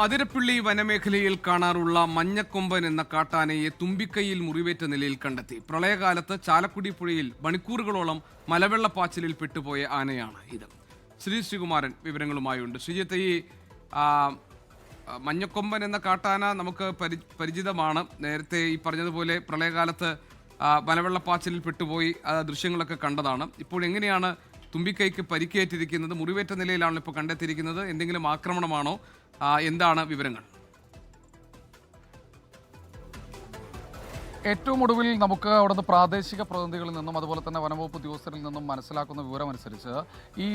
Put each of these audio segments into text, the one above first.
അതിരപ്പിള്ളി വനമേഖലയിൽ കാണാറുള്ള മഞ്ഞക്കൊമ്പൻ എന്ന കാട്ടാനയെ തുമ്പിക്കൈയിൽ മുറിവേറ്റ നിലയിൽ കണ്ടെത്തി. പ്രളയകാലത്ത് ചാലക്കുടി പുഴയിൽ മണിക്കൂറുകളോളം മലവെള്ളപ്പാച്ചിലിൽ പെട്ടുപോയ ആനയാണ് ഇത്. ശ്രീകുമാരൻ വിവരങ്ങളുമായുണ്ട്. ശ്രീജിത്ത്, ഈ മഞ്ഞക്കൊമ്പൻ എന്ന കാട്ടാന നമുക്ക് പരിചിതമാണ്. നേരത്തെ ഈ പറഞ്ഞതുപോലെ പ്രളയകാലത്ത് മലവെള്ളപ്പാച്ചിലിൽ പെട്ടുപോയി ദൃശ്യങ്ങളൊക്കെ കണ്ടതാണ്. ഇപ്പോൾ എങ്ങനെയാണ് തുമ്പിക്കൈക്ക് പരിക്കേറ്റിരിക്കുന്നത്? മുറിവേറ്റ നിലയിലാണല്ലോ ഇപ്പോൾ കണ്ടെത്തിയിരിക്കുന്നത്. എന്തെങ്കിലും ആക്രമണമാണോ? എന്താണ് വിവരങ്ങൾ? ഏറ്റവും ഒടുവിൽ നമുക്ക് അവിടുന്ന് പ്രാദേശിക പ്രതിനിധികളിൽ നിന്നും അതുപോലെ തന്നെ വനംവകുപ്പ് ഉദ്യോഗസ്ഥരിൽ നിന്നും മനസ്സിലാക്കുന്ന വിവരമനുസരിച്ച് ഈ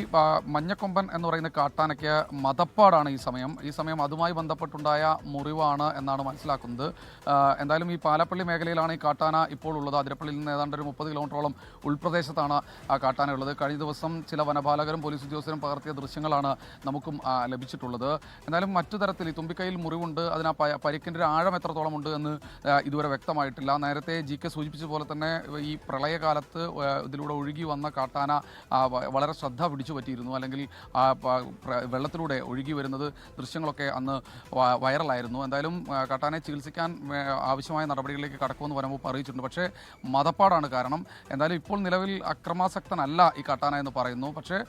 മഞ്ഞക്കൊമ്പൻ എന്ന് പറയുന്ന കാട്ടാനയ്ക്ക് മദപ്പാടാണ് ഈ സമയം അതുമായി ബന്ധപ്പെട്ടുണ്ടായ മുറിവാണ് എന്നാണ് മനസ്സിലാക്കുന്നത്. എന്തായാലും ഈ പാലപ്പള്ളി മേഖലയിലാണ് ഈ കാട്ടാന ഇപ്പോൾ ഉള്ളത്. അതിരപ്പള്ളിയിൽ നിന്ന് ഏതാണ്ട് ഒരു 30 കിലോമീറ്ററോളം ഉൾപ്രദേശത്താണ് ആ കാട്ടാന ഉള്ളത്. കഴിഞ്ഞ ദിവസം ചില വനപാലകരും പോലീസ് ഉദ്യോഗസ്ഥരും പകർത്തിയ ദൃശ്യങ്ങളാണ് നമുക്കും ലഭിച്ചിട്ടുള്ളത്. എന്തായാലും മറ്റു തരത്തിൽ ഈ തുമ്പിക്കൈയിൽ മുറിവുണ്ട്. അതിന് പരിക്കിൻ്റെ ഒരു ആഴം എത്രത്തോളം ഉണ്ട് എന്ന് ഇതുവരെ വ്യക്തമായിട്ടില്ല. നേരത്തെ GK സൂചിപ്പിച്ച പോലെ തന്നെ ഈ പ്രളയകാലത്ത് ഇതിലൂടെ ഒഴുകി വന്ന കാട്ടാന വളരെ ശ്രദ്ധ പിടിച്ചു പറ്റിയിരുന്നു. അല്ലെങ്കിൽ വെള്ളത്തിലൂടെ ഒഴുകി വരുന്നത് ദൃശ്യങ്ങളൊക്കെ അന്ന് വൈറലായിരുന്നു. എന്തായാലും കാട്ടാനയെ ചികിത്സിക്കാൻ ആവശ്യമായ നടപടികളിലേക്ക് കടക്കുമെന്ന് വനംവകുപ്പ് അറിയിച്ചിട്ടുണ്ട്. പക്ഷേ മദപ്പാടാണ് കാരണം. എന്തായാലും ഇപ്പോൾ നിലവിൽ അക്രമാസക്തനല്ല ഈ കാട്ടാന എന്ന് പറയുന്നു. പക്ഷേ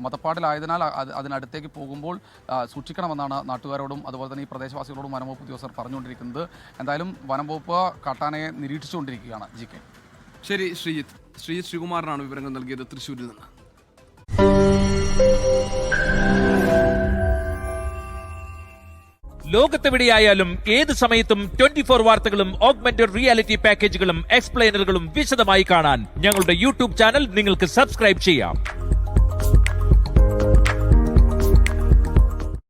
മദപ്പാടിലായതിനാൽ അതിനടുത്തേക്ക് പോകുമ്പോൾ സൂക്ഷിക്കണമെന്നാണ് നാട്ടുകാരോടും അതുപോലെ തന്നെ ഈ പ്രദേശവാസികളോടും വനംവകുപ്പ് ഉദ്യോഗസ്ഥർ പറഞ്ഞുകൊണ്ടിരിക്കുന്നത്. എന്തായാലും വനംവകുപ്പ് കാട്ടാനയെ നിരീക്ഷിച്ചുകൊണ്ടിരിക്കുകയാണ്. GK. ശരി ശ്രീജിത്ത്. ശ്രീകുമാരനാണ് വിവരങ്ങൾ നൽകിയത് തൃശ്ശൂരിൽ നിന്ന്. ലോകത്തെവിടെയായാലും ഏത് സമയത്തും 24 വാർത്തകളും ഓഗ്മെന്റഡ് റിയാലിറ്റി പാക്കേജുകളും എക്സ്പ്ലെയിനറുകളും വിശദമായി കാണാൻ ഞങ്ങളുടെ YouTube ചാനൽ നിങ്ങൾക്ക് സബ്സ്ക്രൈബ് ചെയ്യാം.